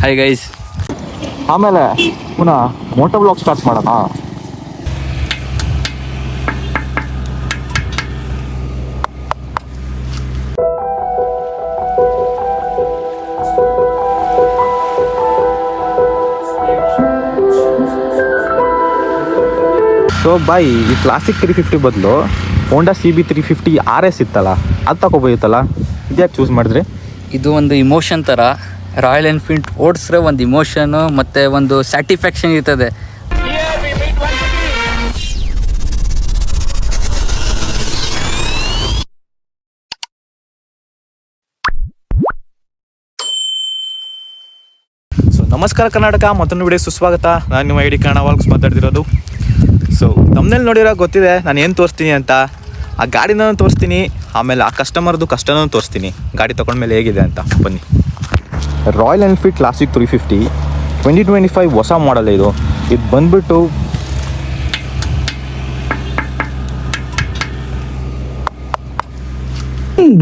Hi guys. ಆಮೇಲೆ ಪುನಃ Moto blog start ಮಾಡೋಣ. ಸೊ ಬೈ ಈ ಕ್ಲಾಸಿಕ್ 350 ಬದಲು ಹೋಂಡಾ CB 350 RS ಇತ್ತಲ್ಲ, ಅದು ತಗೋಬೋದಿತ್ತಲ್ಲ, ಇದ್ಯಾಕೆ ಚೂಸ್ ಮಾಡಿದ್ರಿ? ಇದು ಒಂದು ಇಮೋಷನ್ ಥರ. ರಾಯಲ್ ಎನ್ಫೀಲ್ಡ್ ಓಡಿಸ್ರೆ ಒಂದು ಇಮೋಷನು ಮತ್ತು ಒಂದು ಸ್ಯಾಟಿಸ್ಫ್ಯಾಕ್ಷನ್ ಇರ್ತದೆ. ಸೊ ನಮಸ್ಕಾರ ಕರ್ನಾಟಕ, ಮತ್ತೊಂದು ವಿಡಿಯೋ ಸುಸ್ವಾಗತ. ನಾನು ನಿಮ್ಮ ಐಡಿ ಕನ್ನಡ ವಾಲ್ಕ್ಸ್ ಮಾತಾಡ್ತಿರೋದು. ಸೊ ತಮ್ಮನೇಲಿ ನೋಡಿರೋ ಗೊತ್ತಿದೆ ನಾನು ಏನು ತೋರಿಸ್ತೀನಿ ಅಂತ. ಆ ಗಾಡಿನ ತೋರಿಸ್ತೀನಿ, ಆಮೇಲೆ ಆ ಕಸ್ಟಮರ್ದು ಕಷ್ಟನೂ ತೋರಿಸ್ತೀನಿ, ಗಾಡಿ ತೊಗೊಂಡ್ಮೇಲೆ ಹೇಗಿದೆ ಅಂತ. ಬನ್ನಿ. ರಾಯಲ್ ಎನ್ಫೀಲ್ಡ್ ಕ್ಲಾಸಿಕ್ 350 2025 ಹೊಸ ಮಾಡಲ್ ಇದು. ಇದು ಬಂದ್ಬಿಟ್ಟು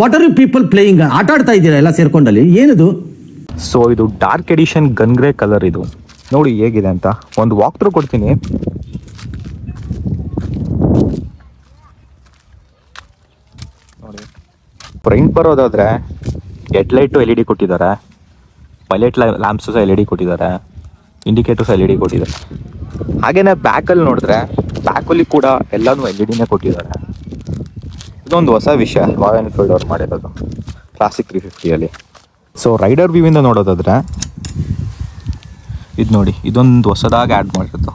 what are you people playing? ಆಟ ಆಡ್ತಾ ಇದ್ದೀರಾ ಎಲ್ಲ ಸೇರ್ಕೊಂಡಲ್ಲಿ, ಏನಿದು? ಸೊ ಇದು dark edition gun grey colour. ಇದು ನೋಡಿ ಹೇಗಿದೆ ಅಂತ ಒಂದು ವಾಕ್ ಥ್ರೂ ಕೊಡ್ತೀನಿ. ನೋಡಿ, ಫ್ರಂಟ್ ಬರೋದಾದರೆ ಹೆಡ್ಲೈಟು LED ಕೊಟ್ಟಿದ್ದಾರೆ, ಪೈಲಟ್ ಲ್ಯಾಂಪ್ಸು ಸಹ LED ಕೊಟ್ಟಿದ್ದಾರೆ, ಇಂಡಿಕೇಟರ್ಸ್ LED ಕೊಟ್ಟಿದ್ದಾರೆ. ಹಾಗೆಯೇ ಬ್ಯಾಕಲ್ಲಿ ನೋಡಿದ್ರೆ ಬ್ಯಾಕಲ್ಲಿ ಕೂಡ ಎಲ್ಲನೂ LED ಕೊಟ್ಟಿದ್ದಾರೆ. ಇದೊಂದು ಹೊಸ ವಿಷಯ ರಾಯಲ್ ಎನ್ಫೀಲ್ಡ್ ಅವ್ರು ಮಾಡಿರೋದು ಕ್ಲಾಸಿಕ್ 350ಅಲ್ಲಿ. ಸೊ ರೈಡರ್ ವ್ಯೂವಿಂದ ನೋಡೋದಾದರೆ ಇದು ನೋಡಿ, ಇದೊಂದು ಹೊಸದಾಗಿ ಆ್ಯಡ್ ಮಾಡಿರೋದು.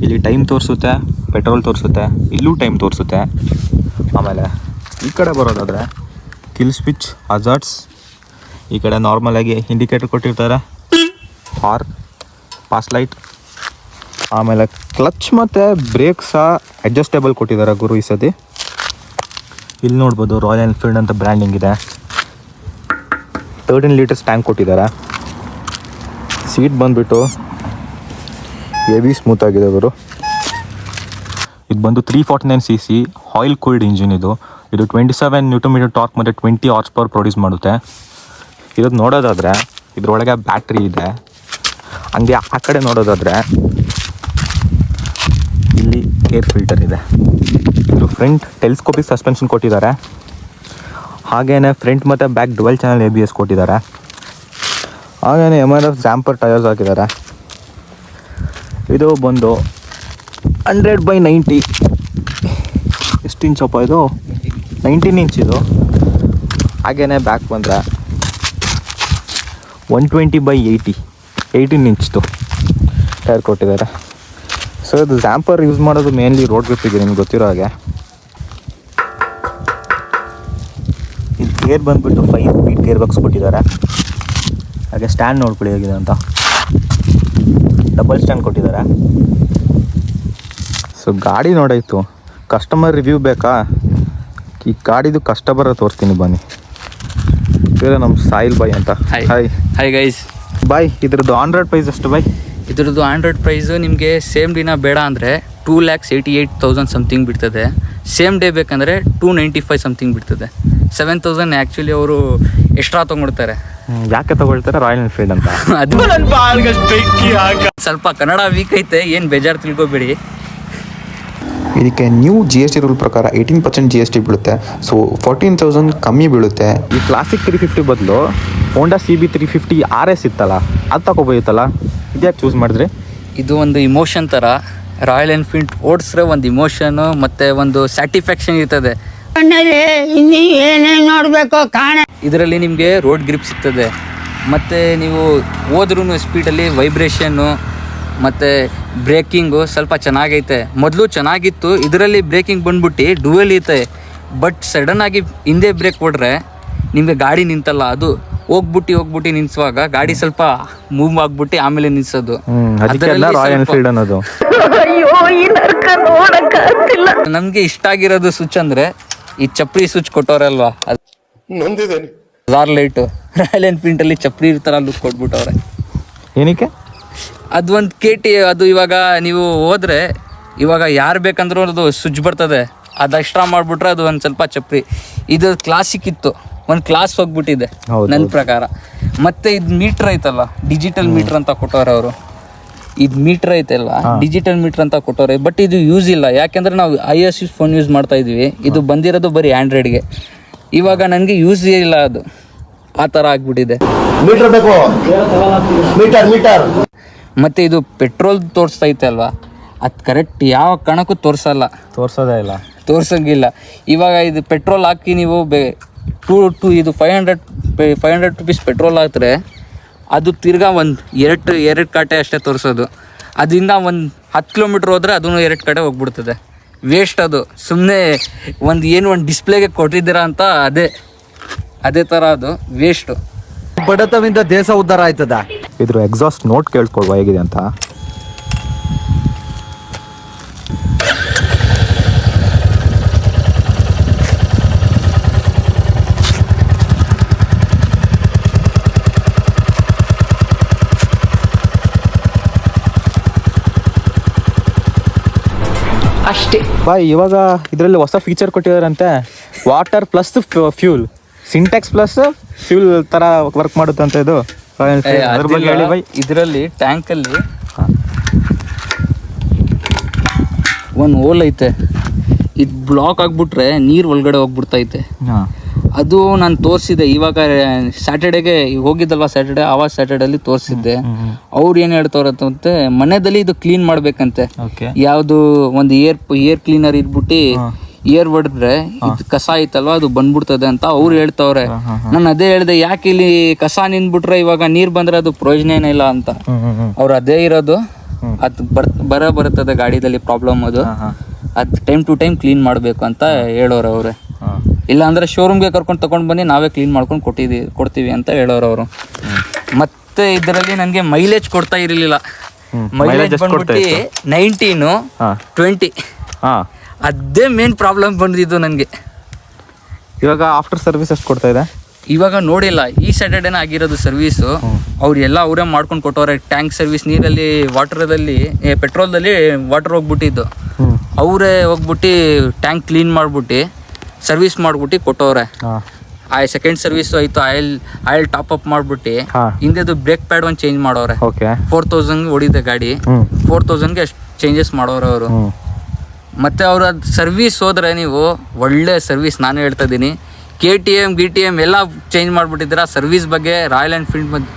ಇಲ್ಲಿ ಟೈಮ್ ತೋರಿಸುತ್ತೆ, ಪೆಟ್ರೋಲ್ ತೋರಿಸುತ್ತೆ, ಇಲ್ಲೂ ಟೈಮ್ ತೋರಿಸುತ್ತೆ. ಆಮೇಲೆ ಈ ಕಡೆ ಬರೋದಾದರೆ ಕಿಲ್ ಸ್ವಿಚ್, ಹಜಾರ್ಡ್ಸ್, ಈ ಕಡೆ ನಾರ್ಮಲಾಗಿ ಇಂಡಿಕೇಟರ್ ಕೊಟ್ಟಿರ್ತಾರೆ, ಹಾರ್ನ್, ಪಾಸ್ ಲೈಟ್. ಆಮೇಲೆ ಕ್ಲಚ್ ಮತ್ತು ಬ್ರೇಕ್ ಸಹ ಅಡ್ಜಸ್ಟೇಬಲ್ ಕೊಟ್ಟಿದ್ದಾರೆ ಗುರು ಈ ಸತಿ. ಇಲ್ಲಿ ನೋಡ್ಬೋದು ರಾಯಲ್ ಎನ್ಫೀಲ್ಡ್ ಅಂತ ಬ್ರ್ಯಾಂಡಿಂಗ್ ಇದೆ. 13 ಲೀಟರ್ಸ್ ಟ್ಯಾಂಕ್ ಕೊಟ್ಟಿದ್ದಾರೆ. ಸೀಟ್ ಬಂದುಬಿಟ್ಟು ಹೆವಿ ಸ್ಮೂತ್ ಆಗಿದೆ ಗುರು. ಇದು ಬಂದು 349cc ಆಯಿಲ್ ಕೂಲ್ಡ್ ಇಂಜಿನ್. ಇದು 27 Nm ಟಾರ್ಕ್ ಮತ್ತು 20 HP ಪ್ರೊಡ್ಯೂಸ್ ಮಾಡುತ್ತೆ. ಇದು ನೋಡೋದಾದರೆ ಇದರೊಳಗೆ ಬ್ಯಾಟ್ರಿ ಇದೆ. ಹಂಗೆ ಆ ಕಡೆ ನೋಡೋದಾದರೆ ಇಲ್ಲಿ ಏರ್ ಫಿಲ್ಟರ್ ಇದೆ. ಇದ್ರ ಫ್ರಂಟ್ ಟೆಲಿಸ್ಕೋಪಿಕ್ ಸಸ್ಪೆನ್ಷನ್ ಕೊಟ್ಟಿದ್ದಾರೆ. ಹಾಗೆಯೇ ಫ್ರಂಟ್ ಮತ್ತು ಬ್ಯಾಕ್ ಡುವೆಲ್ ಚಾನಲ್ ABS ಕೊಟ್ಟಿದ್ದಾರೆ. ಹಾಗೆಯೇ MRF ಜಾಂಪರ್ ಟಯರ್ಸ್ ಹಾಕಿದ್ದಾರೆ. ಇದು ಬಂದು 100/90. ಎಷ್ಟು ಇಂಚಪ್ಪ ಇದು? 19 ಇಂಚ್ ಇದು. ಹಾಗೆಯೇ ಬ್ಯಾಕ್ ಬಂದರೆ 120/80, 18 ಇಂಚ್ದು ಟೈರ್ ಕೊಟ್ಟಿದ್ದಾರೆ. ಸೊ ಇದು ಜಾಂಪರ್ ಯೂಸ್ ಮಾಡೋದು ಮೇನ್ಲಿ ರೋಡ್ ಗ್ರಿಪ್ಪಿಗೆ, ನಿಮ್ಗೆ ಗೊತ್ತಿರೋ ಹಾಗೆ. ಇದು ಗೇರ್ ಬಂದುಬಿಟ್ಟು 5 ಸ್ಪೀಡ್ ಗೇರ್ ಬಾಕ್ಸ್ ಕೊಟ್ಟಿದ್ದಾರೆ. ಹಾಗೆ ಸ್ಟ್ಯಾಂಡ್ ನೋಡ್ಕೊಳ್ಳಿ ಹೇಗಿದೆ ಅಂತ, ಡಬಲ್ ಸ್ಟ್ಯಾಂಡ್ ಕೊಟ್ಟಿದ್ದಾರೆ. ಸೊ ಗಾಡಿ ನೋಡಾಯಿತು, ಕಸ್ಟಮರ್ ರಿವ್ಯೂ ಬೇಕಾ? ಈ ಗಾಡಿದು ಕಸ್ಟಮರ್ ತೋರಿಸ್ತೀನಿ ಬನ್ನಿ. ಇವರು ನಮ್ಮ ಸಾಯಿಲ್ ಬಾಯ್ ಅಂತ. Hi guys. ಬಾಯ್, ಇದ್ರದ್ದು ಆಂಡ್ರಾಯ್ಡ್ ಪ್ರೈಸ್ ಎಷ್ಟು ಬಾಯ್? ಇದ್ರದ್ದು ಆಂಡ್ರಾಯ್ಡ್ ಪ್ರೈಸು ನಿಮಗೆ ಸೇಮ್ ಡೇನ ಬೇಡ ಅಂದರೆ 2,88,000 ಸಮಥಿಂಗ್ ಬಿಡ್ತದೆ. ಸೇಮ್ ಡೇ ಬೇಕಂದರೆ 295 ಸಮಥಿಂಗ್ ಬಿಡ್ತದೆ. 7,000 ಆ್ಯಕ್ಚುಲಿ ಅವರು ಎಕ್ಸ್ಟ್ರಾ ತೊಗೊಳ್ತಾರೆ. ಯಾಕೆ ತೊಗೊಳ್ತಾರೆ? ರಾಯಲ್ ಎನ್ಫೀಲ್ಡ್ ಅಂತ. ಅದು ಸ್ವಲ್ಪ ಕನ್ನಡ ವೀಕ್ ಐತೆ, ಏನು ಬೇಜಾರು ತಿಳ್ಕೊಬೇಡಿ. ಇದಕ್ಕೆ ನ್ಯೂ GST ರೂಲ್ ಪ್ರಕಾರ 18% GST ಬೀಳುತ್ತೆ. ಸೊ 14,000 ಕಮ್ಮಿ ಬೀಳುತ್ತೆ. ಈ ಕ್ಲಾಸಿಕ್ 350 ಬದಲು ಹೋಂಡಾ CB 350 RS ಇತ್ತಲ್ಲ, ಅದು ತಗೋಬೋದಿತ್ತಲ್ಲ, ಇದ್ಯಾಕೆ ಚೂಸ್ ಮಾಡಿದ್ರಿ? ಇದು ಒಂದು ಇಮೋಷನ್ ಥರ. ರಾಯಲ್ ಎನ್ಫೀಲ್ಡ್ ಓಡಿಸ್ರೆ ಒಂದು ಇಮೋಷನು ಮತ್ತು ಒಂದು ಸ್ಯಾಟಿಸ್ಫ್ಯಾಕ್ಷನ್ ಇರ್ತದೆ. ಇದರಲ್ಲಿ ನಿಮಗೆ ರೋಡ್ ಗ್ರಿಪ್ ಸಿಗ್ತದೆ, ಮತ್ತು ನೀವು ಹೋದ್ರೂ ಸ್ಪೀಡಲ್ಲಿ ವೈಬ್ರೇಷನ್ನು ಮತ್ತು ಬ್ರೇಕಿಂಗು ಸ್ವಲ್ಪ ಚೆನ್ನಾಗೈತೆ. ಮೊದಲು ಚೆನ್ನಾಗಿತ್ತು, ಇದರಲ್ಲಿ ಬ್ರೇಕಿಂಗ್ ಬಂದ್ಬಿಟ್ಟು ಡುವೆಲ್ ಐತೆ. ಬಟ್ ಸಡನ್ನಾಗಿ ಹಿಂದೆ ಬ್ರೇಕ್ ಕೊಡ್ರೆ ನಿಮಗೆ ಗಾಡಿ ನಿಂತಲ್ಲ, ಅದು ಹೋಗ್ಬಿಟ್ಟು ನಿಲ್ಸುವಾಗ ಗಾಡಿ ಸ್ವಲ್ಪ ಮೂವ್ ಆಗ್ಬಿಟ್ಟು ಆಮೇಲೆ ನಿಲ್ಸೋದು. ನಮಗೆ ಇಷ್ಟ ಆಗಿರೋದು ಸ್ವಿಚ್ ಅಂದರೆ ಈ ಚಪ್ರಿ ಸ್ವಿಚ್ ಕೊಟ್ಟವ್ರಲ್ವಾ, ಲೈಟು ರಾಯಲ್ ಎನ್ಫೀಲ್ಡಲ್ಲಿ ಚಪ್ರಿ ಇರ್ತಾರ ಲುಕ್ ಕೊಟ್ಬಿಟ್ಟವ್ರೆ. ಏನಕ್ಕೆ? ಅದು ಒಂದು KT. ಅದು ಇವಾಗ ನೀವು ಹೋದರೆ ಇವಾಗ ಯಾರು ಬೇಕಂದ್ರೂ ಅದು ಸ್ವಿಚ್ ಬರ್ತದೆ, ಅದು ಎಕ್ಸ್ಟ್ರಾ ಮಾಡಿಬಿಟ್ರೆ ಅದು ಒಂದು ಸ್ವಲ್ಪ ಚಪ್ರಿ. ಇದು ಕ್ಲಾಸಿಕ್ ಇತ್ತು, ಒಂದು ಕ್ಲಾಸ್ ಹೋಗ್ಬಿಟ್ಟಿದೆ ಹೌದು, ನನ್ನ ಪ್ರಕಾರ. ಮತ್ತೆ ಇದು ಮೀಟ್ರ್ ಐತಲ್ಲ, ಡಿಜಿಟಲ್ ಮೀಟ್ರ್ ಅಂತ ಕೊಟ್ಟವ್ರೆ ಅವರು. ಇದು ಮೀಟ್ರ್ ಐತಲ್ಲ, ಡಿಜಿಟಲ್ ಮೀಟ್ರ್ ಅಂತ ಕೊಟ್ಟವ್ರೆ. ಬಟ್ ಇದು ಯೂಸ್ ಇಲ್ಲ, ಯಾಕೆಂದ್ರೆ ನಾವು iOS ಫೋನ್ ಯೂಸ್ ಮಾಡ್ತಾ ಇದ್ವಿ. ಇದು ಬಂದಿರೋದು ಬರೀ ಆ್ಯಂಡ್ರಾಯ್ಡ್ಗೆ. ಇವಾಗ ನನಗೆ ಯೂಸ್ ಇಲ್ಲ, ಅದು ಆ ಥರ ಆಗ್ಬಿಟ್ಟಿದೆ. ಮೀಟರ್ ಬೇಕು, ಮೀಟರ್. ಮತ್ತು ಇದು ಪೆಟ್ರೋಲ್ ತೋರಿಸ್ತೈತೆ ಅಲ್ವಾ, ಅದು ಕರೆಕ್ಟ್ ಯಾವ ಕಣಕ್ಕೂ ತೋರ್ಸೋದೇ ಇಲ್ಲ, ತೋರ್ಸಂಗಿಲ್ಲ. ಇವಾಗ ಇದು ಪೆಟ್ರೋಲ್ ಹಾಕಿ ನೀವು ಇದು 500 ರುಪೀಸ್ ಪೆಟ್ರೋಲ್ ಹಾಕಿದ್ರೆ ಅದು ತಿರ್ಗಾ ಒಂದು ಎರಡು ಕಾಟೆ ಅಷ್ಟೇ ತೋರಿಸೋದು. ಅದರಿಂದ ಒಂದು 10 ಕಿಲೋಮೀಟ್ರ್ ಹೋದರೆ ಅದೂ 2 ಕಡೆ ಹೋಗ್ಬಿಡ್ತದೆ. ವೇಸ್ಟ್ ಅದು. ಸುಮ್ಮನೆ ಒಂದು ಡಿಸ್ಪ್ಲೇಗೆ ಕೊಟ್ಟಿದ್ದೀರಾ ಅಂತ ಅದೇ ಥರ ಅದು ವೇಸ್ಟು. ಬಡತವಿಂದ ದೇಶ ಉದ್ಧಾರ ಆಯ್ತದ. ಇದ್ರ ಎಕ್ಸಾಸ್ಟ್ ನೋಟ್ ಕೇಳ್ಕೊಳ್ವಾ ಹೇಗಿದೆ ಅಂತ. ಅಷ್ಟೇ ಬಾಯ್, ಇವಾಗ ಇದರಲ್ಲಿ ಹೊಸ ಫೀಚರ್ ಕೊಟ್ಟಿದಾರಂತೆ, water plus fuel, Sintex plus fuel ಥರ ವರ್ಕ್ ಮಾಡುತ್ತಂತೆ ಇದು. ಅದ್ರ ಬಗ್ಗೆ ಹೇಳಿ ಬಾಯ್. ಇದರಲ್ಲಿ ಟ್ಯಾಂಕಲ್ಲಿ ಒಂದು ಹೋಲ್ ಐತೆ. ಇದು ಬ್ಲಾಕ್ ಆಗಿಬಿಟ್ರೆ ನೀರು ಒಳಗಡೆ ಹೋಗ್ಬಿಡ್ತೈತೆ. ಅದು ನಾನು ತೋರಿಸಿದೆ ಇವಾಗ ಸ್ಯಾಟರ್ಡೇಗೆ ಹೋಗಿದ್ದಲ್ವ, ಆವಾಜ್ ಸ್ಯಾಟರ್ಡೇಲಿ ತೋರಿಸಿದ್ದೆ. ಅವ್ರು ಏನು ಹೇಳ್ತಾರಂತೆ, ಮನೆಯಲ್ಲಿ ಇದು ಕ್ಲೀನ್ ಮಾಡ್ಬೇಕಂತೆ. ಯಾವುದು ಒಂದು ಏರ್ ಕ್ಲೀನರ್ ಇದ್ಬಿಟ್ಟು ಏರ್ ಹೊಡೆದ್ರೆ ಇದು ಕಸ ಐತಲ್ವ ಅದು ಬಂದ್ಬಿಡ್ತದೆ ಅಂತ ಅವ್ರು ಹೇಳ್ತವ್ರೆ. ನಾನು ಅದೇ ಹೇಳಿದೆ, ಯಾಕೆ ಇಲ್ಲಿ ಕಸ ನಿಂದ್ಬಿಟ್ರೆ ಇವಾಗ ನೀರು ಬಂದ್ರೆ ಅದು ಪ್ರಯೋಜನ ಏನಿಲ್ಲ ಅಂತ. ಅವ್ರು ಅದೇ ಇರೋದು, ಅದು ಬರ್ತದೆ ಗಾಡಿದಲ್ಲಿ ಪ್ರಾಬ್ಲಮ್. ಅದು ಟೈಮ್ ಟು ಟೈಮ್ ಕ್ಲೀನ್ ಮಾಡಬೇಕು ಅಂತ ಹೇಳೋರು ಅವ್ರೆ. ಇಲ್ಲ ಅಂದ್ರೆ ಶೋರೂಮ್ಗೆ ಕರ್ಕೊಂಡು ತಗೊಂಡು ಬನ್ನಿ, ನಾವೇ ಕ್ಲೀನ್ ಮಾಡ್ಕೊಂಡು ಕೊಡ್ತೀವಿ ಅಂತ ಹೇಳೋರು ಅವರು. ಮತ್ತೆ ಇದರಲ್ಲಿ ನನಗೆ ಮೈಲೇಜ್ ಕೊಡ್ತಾ ಇರಲಿಲ್ಲ. ಮೈಲೇಜ್ ಬಂದ್ಬಿಟ್ಟು 19, 20. ಅದೇ ಮೇನ್ ಪ್ರಾಬ್ಲಮ್ ಬಂದಿದ್ದು ನನಗೆ. ಇವಾಗ ಆಫ್ಟರ್ ಸರ್ವಿಸ್ ಎಷ್ಟು ಕೊಡ್ತಾ ಇದೆ? ಇವಾಗ ನೋಡಿಲ್ಲ, ಈ ಸ್ಯಾಟರ್ಡೇನ ಆಗಿರೋದು ಸರ್ವೀಸು. ಅವರೇ ಮಾಡ್ಕೊಂಡು ಕೊಟ್ಟವ್ರೆ. ಟ್ಯಾಂಕ್ ಸರ್ವಿಸ್, ನೀರಲ್ಲಿ ಪೆಟ್ರೋಲ್ದಲ್ಲಿ ವಾಟರ್ ಹೋಗ್ಬಿಟ್ಟಿದ್ದು, ಅವರೇ ಹೋಗ್ಬಿಟ್ಟು ಟ್ಯಾಂಕ್ ಕ್ಲೀನ್ ಮಾಡ್ಬಿಟ್ಟು ಸರ್ವಿಸ್ ಮಾಡ್ಬಿಟ್ಟು ಕೊಟ್ಟವ್ರೆ. ಸೆಕೆಂಡ್ ಸರ್ವಿಸ್ ಆಯ್ತು, ಆಯಿಲ್ ಟಾಪ್ ಅಪ್ ಮಾಡ್ಬಿಟ್ಟು ಹಿಂದೆದು ಬ್ರೇಕ್ ಪ್ಯಾಡ್ ಒಂದು ಚೇಂಜ್ ಮಾಡೋರೆ. 4000 ಹೊಡಿದೆ ಗಾಡಿ, 4000ಗೆ ಅಷ್ಟು ಚೇಂಜಸ್ ಮಾಡೋರು ಅವರು. ಮತ್ತು ಅವ್ರ ಸರ್ವಿಸ್ ಹೋದ್ರೆ ನೀವು ಒಳ್ಳೆ ಸರ್ವಿಸ್, ನಾನು ಹೇಳ್ತಾ ಇದ್ದೀನಿ. KTM ಎಲ್ಲ ಚೇಂಜ್ ಮಾಡಿಬಿಟ್ಟಿದ್ದೀರಾ. ಸರ್ವಿಸ್ ಬಗ್ಗೆ ರಾಯಲ್ ಎನ್ಫೀಲ್ಡ್ ಬಗ್ಗೆ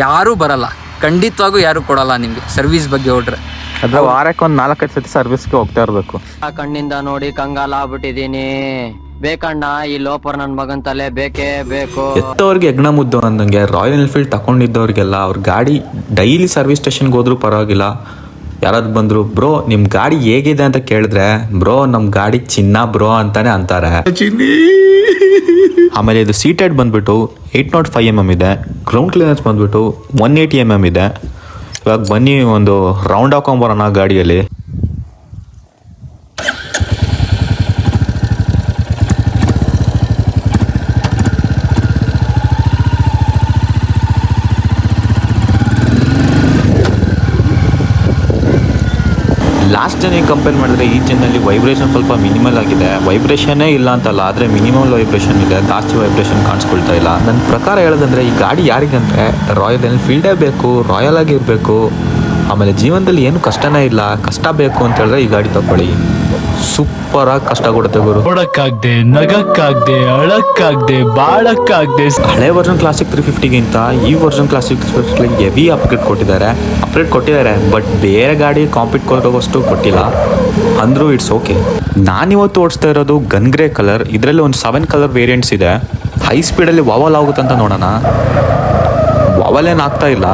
ಯಾರೂ ಬರಲ್ಲ, ಖಂಡಿತವಾಗೂ ಯಾರೂ ಕೊಡಲ್ಲ ನಿಮಗೆ ಸರ್ವಿಸ್ ಬಗ್ಗೆ ಹೊಡ್ರೆ. ಅದ್ರ ವಾರಕ್ಕೆ ಒಂದು 4-5 ಸತಿ ಸರ್ವಿಸ್ಗೆ ಹೋಗ್ತಾ ಇರಬೇಕು. ಆ ಕಣ್ಣಿಂದ ನೋಡಿ ಕಂಗಾಲ ಆಗ್ಬಿಟ್ಟಿದೀನಿ. ಬೇಕಣ್ಣ ಈ ಲೋಪರ್ ನನ್ನ ಮಗನ್ ತಲೆ ಬೇಕೇ ಬೇಕು. ಎತ್ತವ್ರಿಗೆ ಯಜ್ಞ ಮುದ್ದು ಅಂದಂಗೆ ರಾಯಲ್ ಎನ್ಫೀಲ್ಡ್ ತಗೊಂಡಿದ್ದವ್ರಿಗೆಲ್ಲ ಅವ್ರ ಗಾಡಿ ಡೈಲಿ ಸರ್ವಿಸ್ ಸ್ಟೇಷನ್ಗೆ ಹೋದ್ರೂ ಪರವಾಗಿಲ್ಲ. ಯಾರಾದ್ರು ಬಂದ್ರು, ಬ್ರೋ ನಿಮ್ಮ ಗಾಡಿ ಹೇಗಿದೆ ಅಂತ ಕೇಳಿದ್ರೆ, ಬ್ರೋ ನಮ್ಮ ಗಾಡಿ ಚಿನ್ನ ಬ್ರೋ ಅಂತಾನೆ ಅಂತಾರೆ. ಆಮೇಲೆ ಇದು ಸೀಟೆಡ್ ಬಂದ್ಬಿಟ್ಟು 805 mm ಇದೆ. ಗ್ರೌಂಡ್ ಕ್ಲಿಯರೆನ್ಸ್ ಬಂದ್ಬಿಟ್ಟು 180 mm ಇದೆ. ಇವಾಗ ಬನ್ನಿ ಒಂದು ರೌಂಡ್ ಹಾಕೊಂಬರೋಣ ಗಾಡಿಯಲ್ಲಿ. ಲಾಸ್ಟ್ ಜನಿಗೆ ಕಂಪೇರ್ ಮಾಡಿದ್ರೆ ಈ ಜನಲ್ಲಿ ವೈಬ್ರೇಷನ್ ಸ್ವಲ್ಪ ಮಿನಿಮಲ್ ಆಗಿದೆ. ವೈಬ್ರೇಷನ್ನೇ ಇಲ್ಲ ಅಂತಲ್ಲ, ಆದರೆ ಮಿನಿಮಲ್ ವೈಬ್ರೇಷನ್ ಇದೆ, ಜಾಸ್ತಿ ವೈಬ್ರೇಷನ್ ಕಾಣಿಸ್ಕೊಳ್ತಾ ಇಲ್ಲ. ನನ್ನ ಪ್ರಕಾರ ಹೇಳೋದಂದರೆ ಈ ಗಾಡಿ ಯಾರಿಗಂದರೆ ರಾಯಲ್ ಎನ್ಫೀಲ್ಡೇ ಬೇಕು, ರಾಯಲ್ ಆಗಿರಬೇಕು, ಆಮೇಲೆ ಜೀವನದಲ್ಲಿ ಏನು ಕಷ್ಟನೇ ಇಲ್ಲ, ಕಷ್ಟ ಬೇಕು ಅಂತ ಹೇಳಿದ್ರೆ ಈ ಗಾಡಿ ತಗೊಳ್ಳಿ. ಸೂಪರಾಗಿ ಕಷ್ಟ ಕೊಡುತ್ತೆ ಗುರು. ನೋಡಕ್ಕಾಗ್ದೆ, ನಗಕ್ಕಾಗ್ದೆ, ಅಳಕ್ಕಾಗ್ದೆ, ಬಾಳಕ್ಕಾಗ್ದೆ. ಹಳೆ ವರ್ಷನ್ ಕ್ಲಾಸಿಕ್ 350ಗಿಂತ ಈ ವರ್ಷನ್ ಕ್ಲಾಸಿಕ್ ಹೆವಿ ಅಪ್ಗ್ರೇಡ್ ಕೊಟ್ಟಿದ್ದಾರೆ. ಬಟ್ ಬೇರೆ ಗಾಡಿ ಕಾಂಪೀಟ್ ಕೊಡೋವಷ್ಟು ಕೊಟ್ಟಿಲ್ಲ ಅಂದರೂ ಇಟ್ಸ್ ಓಕೆ. ನಾನಿವತ್ತು ಓಡಿಸ್ತಾ ಇರೋದು ಗನ್ ಗ್ರೇ ಕಲರ್. ಇದರಲ್ಲಿ ಒಂದು 7 ಕಲರ್ ವೇರಿಯಂಟ್ಸ್ ಇದೆ. ಹೈ ಸ್ಪೀಡಲ್ಲಿ ವಾವಲ್ ಆಗುತ್ತಂತ ನೋಡೋಣ. ವಾವಲ್ ಏನು ಆಗ್ತಾ ಇಲ್ಲ.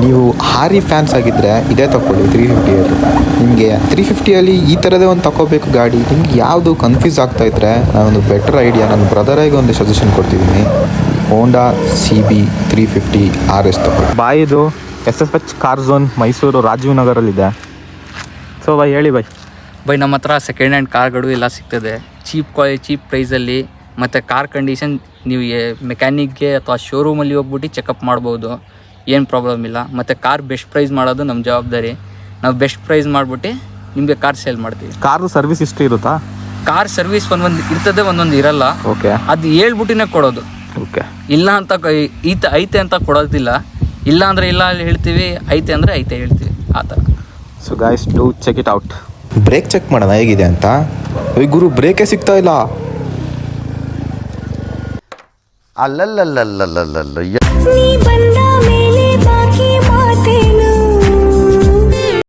ನೀವು ಹಾರಿ ಫ್ಯಾನ್ಸ್ ಆಗಿದ್ದರೆ ಇದೇ ತಗೊಳ್ಳಿ 350. ನಿಮಗೆ 350ಅಲ್ಲಿ ಈ ಥರದೇ ಒಂದು ತಗೋಬೇಕು ಗಾಡಿ. ನಿಮ್ಗೆ ಯಾವುದು ಕನ್ಫ್ಯೂಸ್ ಆಗ್ತಾ ಇದ್ದರೆ ನಾನೊಂದು ಬೆಟರ್ ಐಡಿಯಾ ನನ್ನ ಬ್ರದರಾಗಿ ಒಂದು ಸಜೆಷನ್ ಕೊಡ್ತಿದ್ದೀನಿ. ಹೋಂಡಾ CB 350 RS ತಗೊಳ್ಳಿ. ಬಾಯಿದು SFH car zone Mysuru Rajiv ನಗರಲ್ಲಿದೆ. ಸೊ ಬಾಯ್ ಹೇಳಿ ಬೈ ನಮ್ಮ ಹತ್ರ ಸೆಕೆಂಡ್ ಹ್ಯಾಂಡ್ ಕಾರ್ಗಳು ಎಲ್ಲ ಸಿಗ್ತದೆ ಚೀಪ್ ಪ್ರೈಸಲ್ಲಿ. ಮತ್ತು ಕಾರ್ ಕಂಡೀಷನ್ ನೀವು ಮೆಕ್ಯಾನಿಕ್ಗೆ ಅಥವಾ ಶೋರೂಮಲ್ಲಿ ಹೋಗ್ಬಿಟ್ಟು ಚೆಕಪ್ ಮಾಡ್ಬೋದು, ಏನು ಪ್ರಾಬ್ಲಮ್ ಇಲ್ಲ. ಮತ್ತು ಕಾರ್ ಬೆಸ್ಟ್ ಪ್ರೈಸ್ ಮಾಡೋದು ನಮ್ಮ ಜವಾಬ್ದಾರಿ. ನಾವು ಬೆಸ್ಟ್ ಪ್ರೈಸ್ ಮಾಡಿಬಿಟ್ಟು ನಿಮಗೆ ಕಾರ್ ಸೇಲ್ ಮಾಡ್ತೀವಿ. ಕಾರ್ದು ಸರ್ವಿಸ್ ಹಿಸ್ಟ್ರಿ ಇರುತ್ತಾ? ಕಾರ್ ಸರ್ವಿಸ್ ಒಂದೊಂದು ಇರ್ತದೆ, ಒಂದೊಂದು ಇರಲ್ಲ. ಓಕೆ ಅದು ಹೇಳ್ಬಿಟ್ಟಿನೇ ಕೊಡೋದು. ಓಕೆ ಇಲ್ಲ ಅಂತ ಐತೆ ಅಂತ ಕೊಡೋದಿಲ್ಲ. ಇಲ್ಲ ಅಂದರೆ ಇಲ್ಲ ಹೇಳ್ತೀವಿ, ಐತೆ ಅಂದರೆ ಐತೆ ಹೇಳ್ತೀವಿ, ಆ ಥರ. So guys to check it out. Brake check ಮಾಡೋಣ ಹೇಗಿದೆ ಅಂತ. ಈ ಗುರು ಬ್ರೇಕೇ ಸಿಗ್ತಾ ಇಲ್ಲ. ಅಲ್ಲಲ್ಲಲ್ಲಲ್ಲಲ್ಲಲ್ಲ ನೀ ಬಂದ